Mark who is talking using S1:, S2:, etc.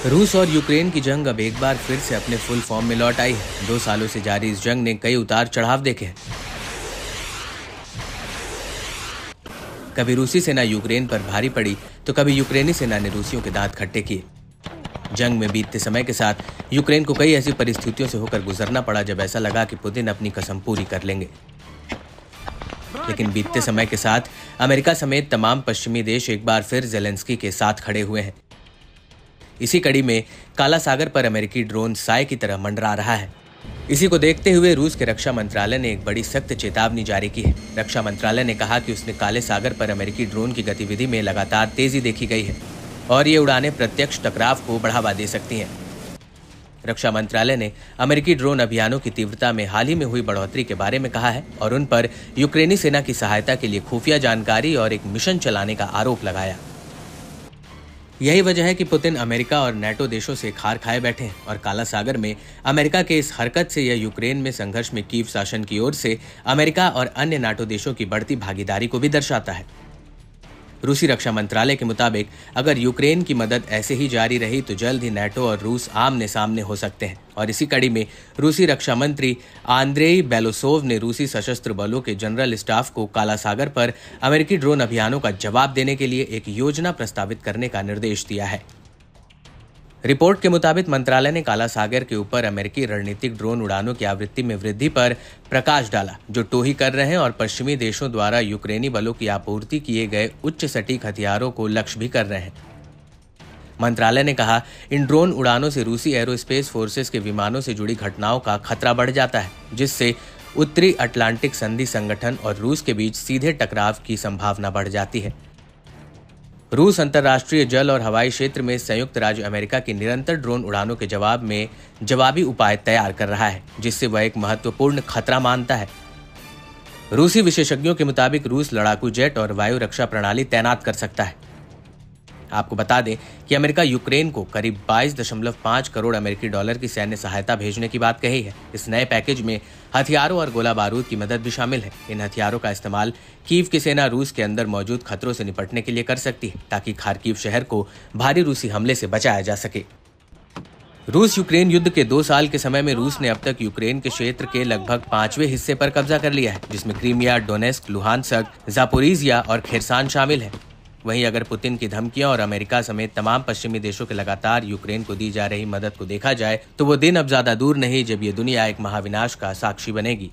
S1: रूस और यूक्रेन की जंग अब एक बार फिर से अपने फुल फॉर्म में लौट आई है। 2 सालों से जारी इस जंग ने कई उतार चढ़ाव देखे हैं। कभी रूसी सेना यूक्रेन पर भारी पड़ी तो कभी यूक्रेनी सेना ने रूसियों के दांत खट्टे किए। जंग में बीतते समय के साथ यूक्रेन को कई ऐसी परिस्थितियों से होकर गुजरना पड़ा जब ऐसा लगा कि पुतिन अपनी कसम पूरी कर लेंगे। लेकिन बीतते समय के साथ अमेरिका समेत तमाम पश्चिमी देश एक बार फिर जेलेंस्की के साथ खड़े हुए हैं। इसी कड़ी में काला सागर पर अमेरिकी ड्रोन साए की तरह मंडरा रहा है। इसी को देखते हुए रूस के रक्षा मंत्रालय ने एक बड़ी सख्त चेतावनी जारी की है। रक्षा मंत्रालय ने कहा कि उसने काले सागर पर अमेरिकी ड्रोन की गतिविधि में लगातार तेजी देखी गई है और ये उड़ानें प्रत्यक्ष टकराव को बढ़ावा दे सकती हैं। रक्षा मंत्रालय ने अमेरिकी ड्रोन अभियानों की तीव्रता में हाल ही में हुई बढ़ोतरी के बारे में कहा है और उन पर यूक्रेनी सेना की सहायता के लिए खुफिया जानकारी और एक मिशन चलाने का आरोप लगाया। यही वजह है कि पुतिन अमेरिका और नेटो देशों से खार खाए बैठे हैं और काला सागर में अमेरिका के इस हरकत से यह यूक्रेन में संघर्ष में कीव शासन की ओर से अमेरिका और अन्य नाटो देशों की बढ़ती भागीदारी को भी दर्शाता है। रूसी रक्षा मंत्रालय के मुताबिक अगर यूक्रेन की मदद ऐसे ही जारी रही तो जल्द ही नेटो और रूस आमने सामने हो सकते हैं। और इसी कड़ी में रूसी रक्षा मंत्री आंद्रेई बेलोसोव ने रूसी सशस्त्र बलों के जनरल स्टाफ को काला सागर पर अमेरिकी ड्रोन अभियानों का जवाब देने के लिए एक योजना प्रस्तावित करने का निर्देश दिया है। रिपोर्ट के मुताबिक मंत्रालय ने काला सागर के ऊपर अमेरिकी रणनीतिक ड्रोन उड़ानों की आवृत्ति में वृद्धि पर प्रकाश डाला, जो टोही कर रहे हैं और पश्चिमी देशों द्वारा यूक्रेनी बलों की आपूर्ति किए गए उच्च सटीक हथियारों को लक्ष्य भी कर रहे हैं। मंत्रालय ने कहा, इन ड्रोन उड़ानों से रूसी एरोस्पेस फोर्सेस के विमानों से जुड़ी घटनाओं का खतरा बढ़ जाता है, जिससे उत्तरी अटलांटिक संधि संगठन और रूस के बीच सीधे टकराव की संभावना बढ़ जाती है। रूस अंतर्राष्ट्रीय जल और हवाई क्षेत्र में संयुक्त राज्य अमेरिका की निरंतर ड्रोन उड़ानों के जवाब में जवाबी उपाय तैयार कर रहा है, जिससे वह एक महत्वपूर्ण खतरा मानता है। रूसी विशेषज्ञों के मुताबिक रूस लड़ाकू जेट और वायु रक्षा प्रणाली तैनात कर सकता है। आपको बता दें कि अमेरिका यूक्रेन को करीब 22.5 करोड़ अमेरिकी डॉलर की सैन्य सहायता भेजने की बात कही है। इस नए पैकेज में हथियारों और गोला बारूद की मदद भी शामिल है। इन हथियारों का इस्तेमाल कीव की सेना रूस के अंदर मौजूद खतरों से निपटने के लिए कर सकती है, ताकि खार्किव शहर को भारी रूसी हमले से बचाया जा सके। रूस यूक्रेन युद्ध के 2 साल के समय में रूस ने अब तक यूक्रेन के क्षेत्र के लगभग 5वें हिस्से पर कब्जा कर लिया है, जिसमें क्रीमिया, डोनेस्क, लुहानस्क, जापोरिजिया और खेरसान शामिल है। वहीं अगर पुतिन की धमकियां और अमेरिका समेत तमाम पश्चिमी देशों के लगातार यूक्रेन को दी जा रही मदद को देखा जाए तो वो दिन अब ज्यादा दूर नहीं जब ये दुनिया एक महाविनाश का साक्षी बनेगी।